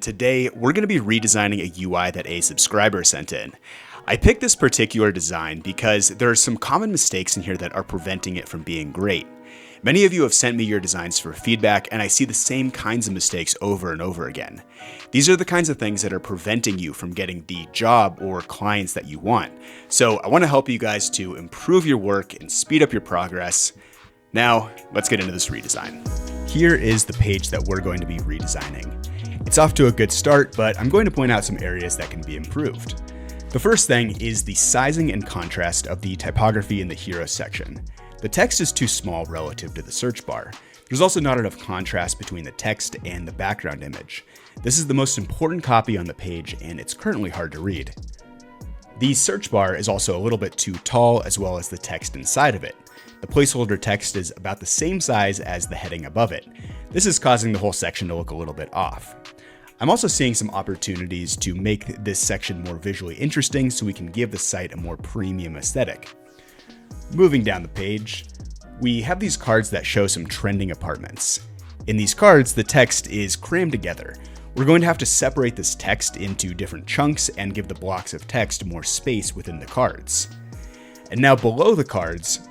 Today, we're going to be redesigning a UI that a subscriber sent in. I picked this particular design because there are some common mistakes in here that are preventing it from being great. Many of you have sent me your designs for feedback, and I see the same kinds of mistakes over and over again. These are the kinds of things that are preventing you from getting the job or clients that you want. So I want to help you guys to improve your work and speed up your progress. Now, let's get into this redesign. Here is the page that we're going to be redesigning. It's off to a good start, but I'm going to point out some areas that can be improved. The first thing is the sizing and contrast of the typography in the hero section. The text is too small relative to the search bar. There's also not enough contrast between the text and the background image. This is the most important copy on the page, and it's currently hard to read. The search bar is also a little bit too tall, as well as the text inside of it. The placeholder text is about the same size as the heading above it. This is causing the whole section to look a little bit off. I'm also seeing some opportunities to make this section more visually interesting so we can give the site a more premium aesthetic. Moving down the page, we have these cards that show some trending apartments. In these cards, the text is crammed together. We're going to have to separate this text into different chunks and give the blocks of text more space within the cards. And now below the cards,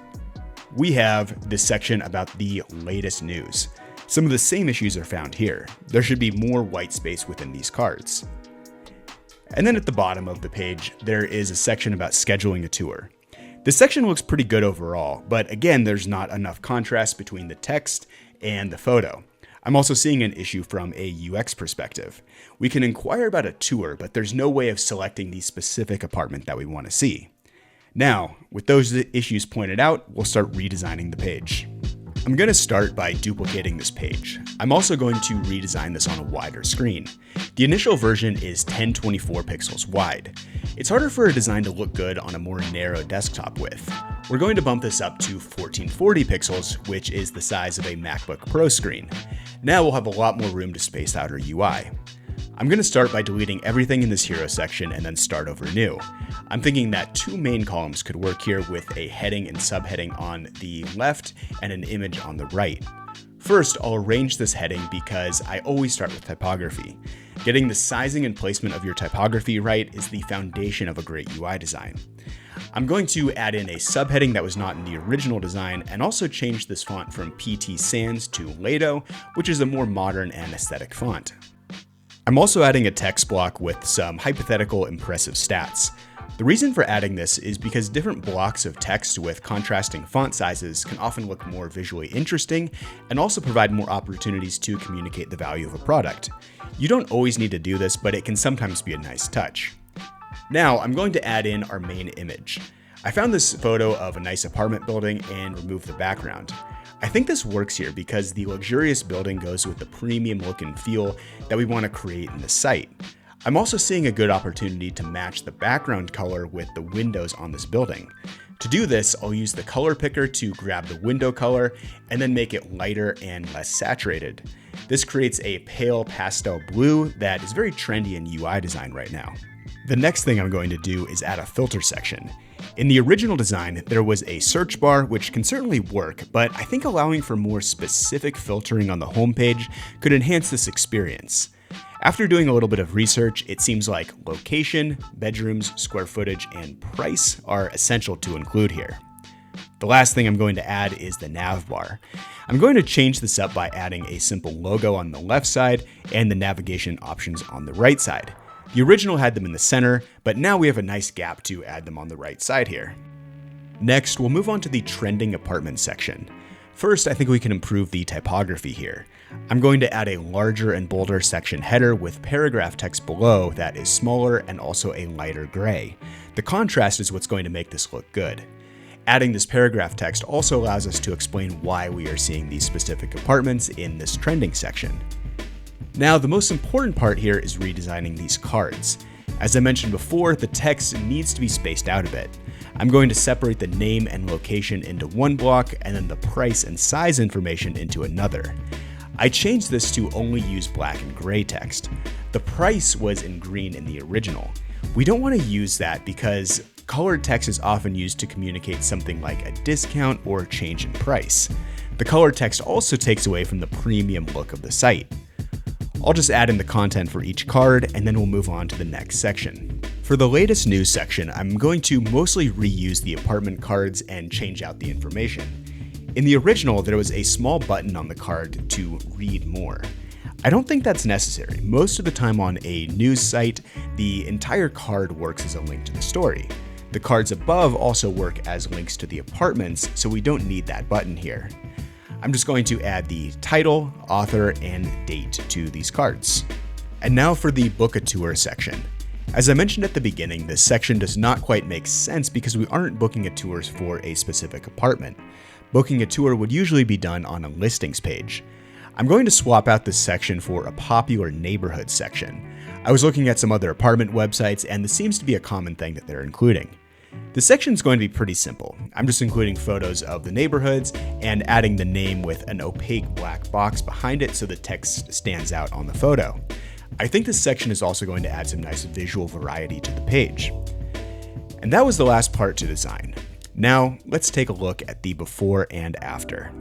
we have this section about the latest news. Some of the same issues are found here. There should be more white space within these cards. And then at the bottom of the page, there is a section about scheduling a tour. This section looks pretty good overall, but again, there's not enough contrast between the text and the photo. I'm also seeing an issue from a UX perspective. We can inquire about a tour, but there's no way of selecting the specific apartment that we want to see. Now, with those issues pointed out, we'll start redesigning the page. I'm going to start by duplicating this page. I'm also going to redesign this on a wider screen. The initial version is 1024 pixels wide. It's harder for a design to look good on a more narrow desktop width. We're going to bump this up to 1440 pixels, which is the size of a MacBook Pro screen. Now we'll have a lot more room to space out our UI. I'm going to start by deleting everything in this hero section and then start over new. I'm thinking that two main columns could work here with a heading and subheading on the left and an image on the right. First, I'll arrange this heading because I always start with typography. Getting the sizing and placement of your typography right is the foundation of a great UI design. I'm going to add in a subheading that was not in the original design and also change this font from PT Sans to Lato, which is a more modern and aesthetic font. I'm also adding a text block with some hypothetical impressive stats. The reason for adding this is because different blocks of text with contrasting font sizes can often look more visually interesting and also provide more opportunities to communicate the value of a product. You don't always need to do this, but it can sometimes be a nice touch. Now I'm going to add in our main image. I found this photo of a nice apartment building and removed the background. I think this works here because the luxurious building goes with the premium look and feel that we want to create in the site. I'm also seeing a good opportunity to match the background color with the windows on this building. To do this, I'll use the color picker to grab the window color and then make it lighter and less saturated. This creates a pale pastel blue that is very trendy in UI design right now. The next thing I'm going to do is add a filter section. In the original design, there was a search bar, which can certainly work, but I think allowing for more specific filtering on the homepage could enhance this experience. After doing a little bit of research, it seems like location, bedrooms, square footage, and price are essential to include here. The last thing I'm going to add is the nav bar. I'm going to change this up by adding a simple logo on the left side and the navigation options on the right side. The original had them in the center, but now we have a nice gap to add them on the right side here. Next, we'll move on to the trending apartment section. First, I think we can improve the typography here. I'm going to add a larger and bolder section header with paragraph text below that is smaller and also a lighter gray. The contrast is what's going to make this look good. Adding this paragraph text also allows us to explain why we are seeing these specific apartments in this trending section. Now, the most important part here is redesigning these cards. As I mentioned before, the text needs to be spaced out a bit. I'm going to separate the name and location into one block and then the price and size information into another. I changed this to only use black and gray text. The price was in green in the original. We don't want to use that because colored text is often used to communicate something like a discount or change in price. The colored text also takes away from the premium look of the site. I'll just add in the content for each card, and then we'll move on to the next section. For the latest news section, I'm going to mostly reuse the apartment cards and change out the information. In the original, there was a small button on the card to read more. I don't think that's necessary. Most of the time on a news site, the entire card works as a link to the story. The cards above also work as links to the apartments, so we don't need that button here. I'm just going to add the title, author, and date to these cards. And now for the book a tour section. As I mentioned at the beginning, this section does not quite make sense because we aren't booking a tour for a specific apartment. Booking a tour would usually be done on a listings page. I'm going to swap out this section for a popular neighborhood section. I was looking at some other apartment websites, and this seems to be a common thing that they're including. This section is going to be pretty simple. I'm just including photos of the neighborhoods and adding the name with an opaque black box behind it so the text stands out on the photo. I think this section is also going to add some nice visual variety to the page. And that was the last part to design. Now, let's take a look at the before and after.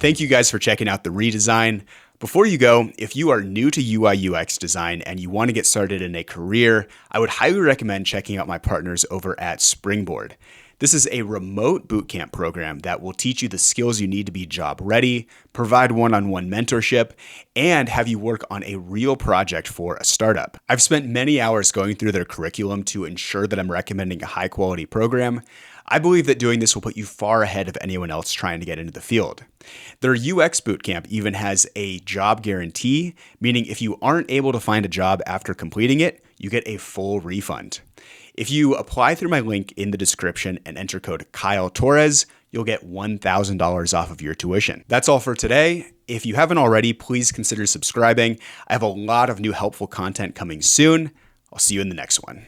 Thank you guys for checking out the redesign. Before you go, if you are new to UI UX design and you want to get started in a career, I would highly recommend checking out my partners over at Springboard. This is a remote bootcamp program that will teach you the skills you need to be job ready, provide one-on-one mentorship, and have you work on a real project for a startup. I've spent many hours going through their curriculum to ensure that I'm recommending a high-quality program. I believe that doing this will put you far ahead of anyone else trying to get into the field. Their UX bootcamp even has a job guarantee, meaning if you aren't able to find a job after completing it, you get a full refund. If you apply through my link in the description and enter code Kyle Torres, you'll get $1,000 off of your tuition. That's all for today. If you haven't already, please consider subscribing. I have a lot of new helpful content coming soon. I'll see you in the next one.